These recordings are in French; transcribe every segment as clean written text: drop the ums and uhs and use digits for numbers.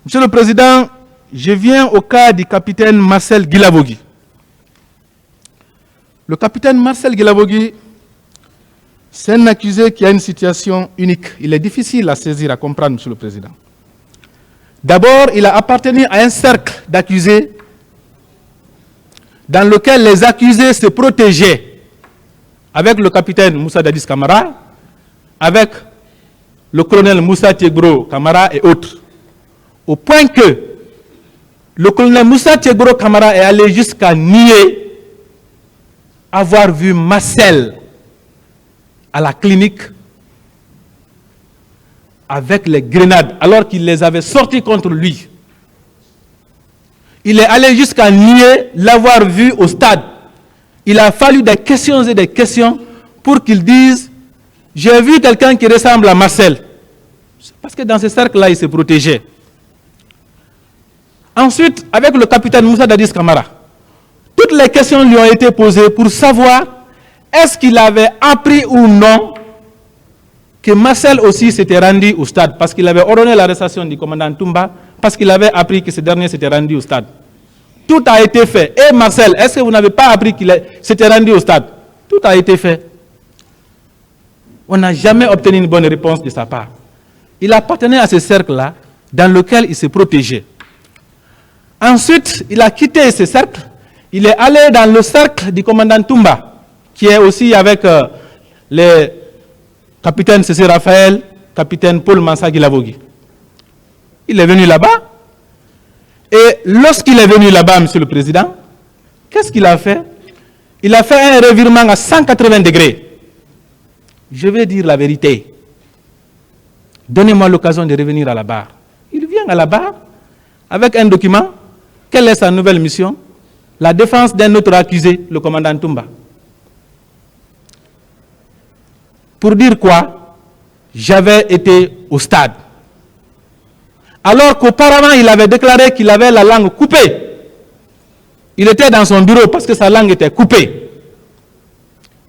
Monsieur le Président, je viens au cas du capitaine Marcel Guilavogui. Le capitaine Marcel Guilavogui, c'est un accusé qui a une situation unique. Il est difficile à saisir, à comprendre, Monsieur le Président. D'abord, il a appartenu à un cercle d'accusés dans lequel les accusés se protégeaient avec le capitaine Moussa Dadis Camara, avec le colonel Moussa Tiegro Camara et autres. Au point que le colonel Moussa Tiegro Camara est allé jusqu'à nier avoir vu Marcel à la clinique avec les grenades, alors qu'il les avait sortis contre lui. Il est allé jusqu'à nier l'avoir vu au stade. Il a fallu des questions et des questions pour qu'il dise « J'ai vu quelqu'un qui ressemble à Marcel ». Parce que dans ce cercle-là, il se protégeait. Ensuite, avec le capitaine Moussa Dadis Camara, toutes les questions lui ont été posées pour savoir est-ce qu'il avait appris ou non que Marcel aussi s'était rendu au stade, parce qu'il avait ordonné l'arrestation du commandant Toumba, parce qu'il avait appris que ce dernier s'était rendu au stade. Tout a été fait. Et Marcel, est-ce que vous n'avez pas appris qu'il s'était rendu au stade? Tout a été fait. On n'a jamais obtenu une bonne réponse de sa part. Il appartenait à ce cercle-là, dans lequel il se protégeait. Ensuite, il a quitté ce cercle. Il est allé dans le cercle du commandant Toumba, qui est aussi avec les capitaines Cécile Raphaël, capitaine Paul Mansa Guilavogui. Il est venu là-bas. Et lorsqu'il est venu là-bas, Monsieur le Président, qu'est-ce qu'il a fait? Il a fait un revirement à 180 degrés. Je vais dire la vérité. Donnez-moi l'occasion de revenir à la barre. Il vient à la barre avec un document. Quelle est sa nouvelle mission? La défense d'un autre accusé, le commandant Toumba. Pour dire quoi? J'avais été au stade. Alors qu'auparavant, il avait déclaré qu'il avait la langue coupée. Il était dans son bureau parce que sa langue était coupée.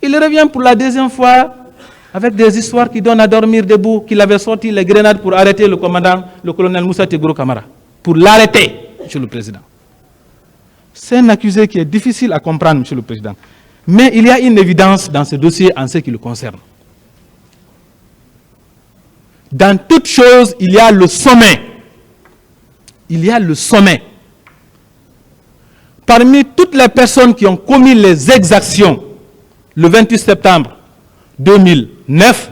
Il revient pour la deuxième fois avec des histoires qui donnent à dormir debout, qu'il avait sorti les grenades pour arrêter le commandant, le colonel Moussa Tiegro Camara. Pour l'arrêter, Monsieur le Président. C'est un accusé qui est difficile à comprendre, Monsieur le Président. Mais il y a une évidence dans ce dossier en ce qui le concerne. Dans toute chose, il y a le sommet. Il y a le sommet. Parmi toutes les personnes qui ont commis les exactions le 28 septembre 2009,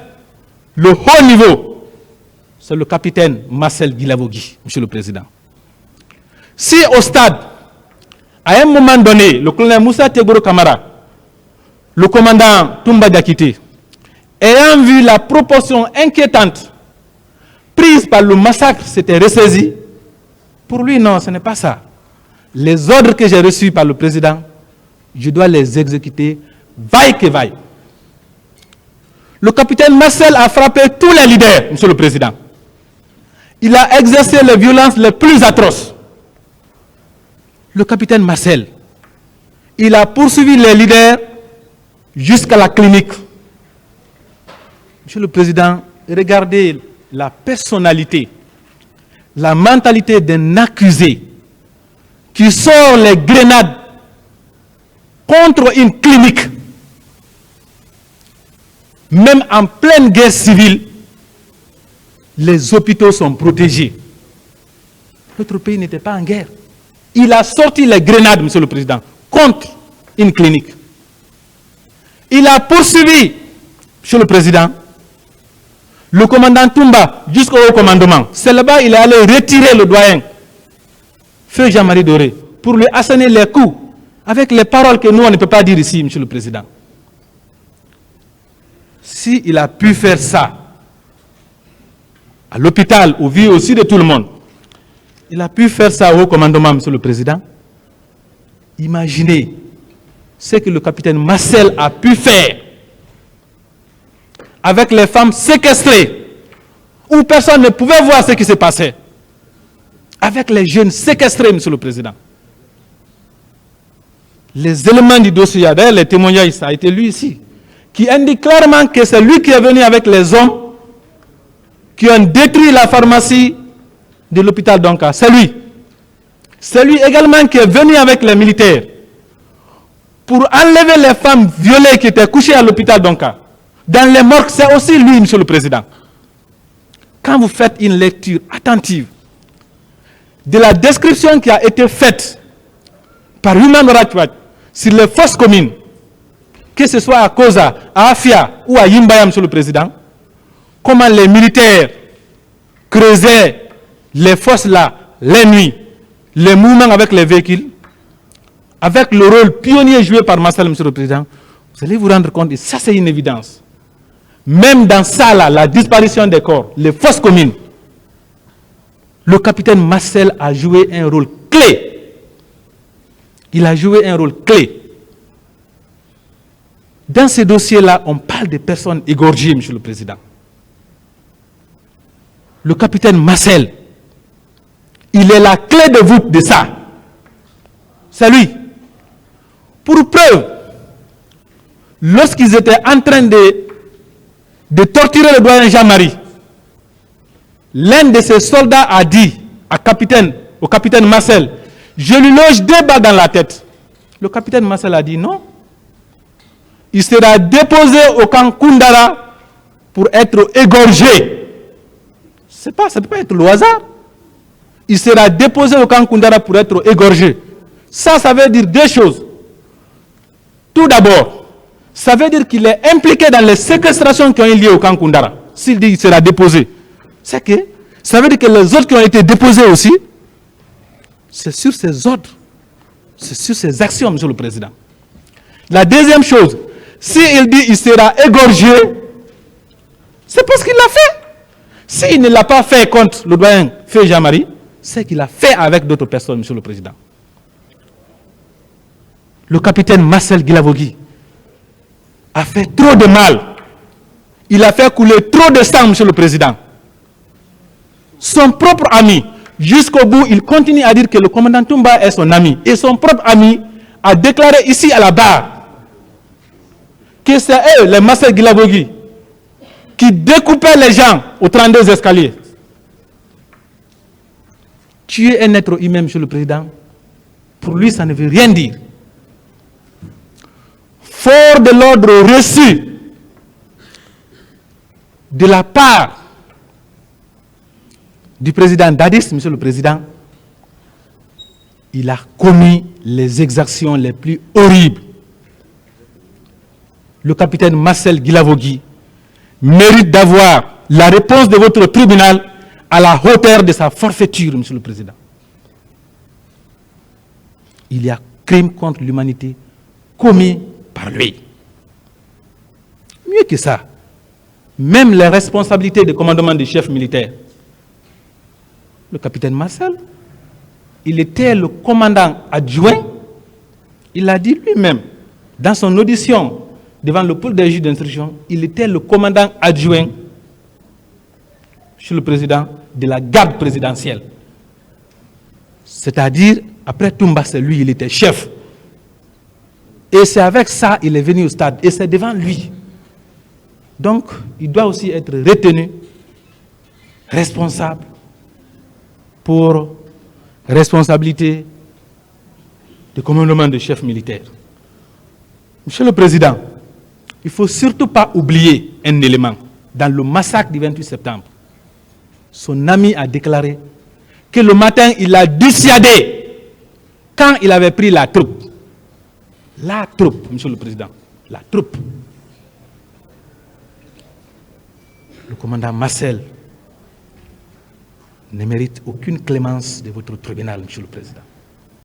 le haut niveau, c'est le capitaine Marcel Guilavogui, Monsieur le Président. Si au stade, à un moment donné, le colonel Moussa Tiegro Camara, le commandant Toumba Diakité, ayant vu la proportion inquiétante prise par le massacre, s'était ressaisi, pour lui, non, ce n'est pas ça. Les ordres que j'ai reçus par le président, je dois les exécuter, vaille que vaille. Le capitaine Marcel a frappé tous les leaders, Monsieur le Président. Il a exercé les violences les plus atroces. Le capitaine Marcel, il a poursuivi les leaders jusqu'à la clinique. Monsieur le Président, regardez la personnalité, la mentalité d'un accusé qui sort les grenades contre une clinique. Même en pleine guerre civile, les hôpitaux sont protégés. Notre pays n'était pas en guerre. Il a sorti les grenades, Monsieur le Président, contre une clinique. Il a poursuivi, Monsieur le Président, le commandant Toumba jusqu'au haut commandement. C'est là-bas qu'il est allé retirer le doyen, Feu Jean-Marie Doré, pour lui asséner les coups, avec les paroles que nous, on ne peut pas dire ici, Monsieur le Président. S'il a pu faire ça à l'hôpital, au vu aussi de tout le monde, il a pu faire ça au haut commandement, Monsieur le Président. Imaginez ce que le capitaine Marcel a pu faire avec les femmes séquestrées, où personne ne pouvait voir ce qui se passait. Avec les jeunes séquestrés, Monsieur le Président. Les éléments du dossier, d'ailleurs les témoignages, ça a été lu ici, qui indique clairement que c'est lui qui est venu avec les hommes qui ont détruit la pharmacie de l'hôpital d'Onka, c'est lui. C'est lui également qui est venu avec les militaires pour enlever les femmes violées qui étaient couchées à l'hôpital d'Onka. Dans les morgues, c'est aussi lui, Monsieur le Président. Quand vous faites une lecture attentive de la description qui a été faite par Human Rights Watch sur les fosses communes, que ce soit à Koza, à Afia ou à Yimbaya, Monsieur le Président, comment les militaires creusaient les fosses là, les nuits, les mouvements avec les véhicules, avec le rôle pionnier joué par Marcel, Monsieur le Président, vous allez vous rendre compte, et ça c'est une évidence. Même dans ça, là, la disparition des corps, les fosses communes, le capitaine Marcel a joué un rôle clé. Il a joué un rôle clé. Dans ces dossiers-là, on parle de personnes égorgées, Monsieur le Président. Le capitaine Marcel, il est la clé de voûte de ça. C'est lui. Pour preuve, lorsqu'ils étaient en train de torturer le doyen Jean-Marie, l'un de ses soldats a dit au capitaine Marcel, je lui loge 2 balles dans la tête. Le capitaine Marcel a dit non. Il sera déposé au camp Koundara pour être égorgé. Ça ne peut pas être le hasard. Il sera déposé au camp Koundara pour être égorgé. Ça veut dire 2 choses. Tout d'abord, ça veut dire qu'il est impliqué dans les séquestrations qui ont eu lieu au camp Koundara. S'il dit qu'il sera déposé, c'est que ça veut dire que les autres qui ont été déposés aussi, c'est sur ces ordres, c'est sur ces actions, Monsieur le Président. La deuxième chose, s'il dit qu'il sera égorgé, c'est parce qu'il l'a fait. S'il ne l'a pas fait contre le doyen Feu Jean-Marie, c'est qu'il a fait avec d'autres personnes, Monsieur le Président. Le capitaine Marcel Guilavogui a fait trop de mal. Il a fait couler trop de sang, Monsieur le Président. Son propre ami, jusqu'au bout, il continue à dire que le commandant Toumba est son ami. Et son propre ami a déclaré ici à la barre que c'est eux, les Marcel Guilavogui, qui découpaient les gens aux 32 escaliers. Tuer un être humain, Monsieur le Président, pour lui, ça ne veut rien dire. Fort de l'ordre reçu de la part du président Dadis, Monsieur le Président, il a commis les exactions les plus horribles. Le capitaine Marcel Guilavogui mérite d'avoir la réponse de votre tribunal à la hauteur de sa forfaiture, Monsieur le Président. Il y a crime contre l'humanité commis par lui. Mieux que ça, même les responsabilités de commandement des chefs militaires. Le capitaine Marcel, il était le commandant adjoint, il l'a dit lui-même, dans son audition devant le pôle des juges d'instruction, il était le commandant adjoint, Monsieur le Président, de la garde présidentielle. C'est-à-dire, après Toumba, c'est lui, il était chef. Et c'est avec ça qu'il est venu au stade, et c'est devant lui. Donc, il doit aussi être retenu, responsable, pour responsabilité de commandement de chef militaire. Monsieur le Président, il ne faut surtout pas oublier un élément. Dans le massacre du 28 septembre, son ami a déclaré que le matin, il a dissuadé quand il avait pris la troupe. La troupe, Monsieur le Président, la troupe. Le commandant Marcel ne mérite aucune clémence de votre tribunal, Monsieur le Président.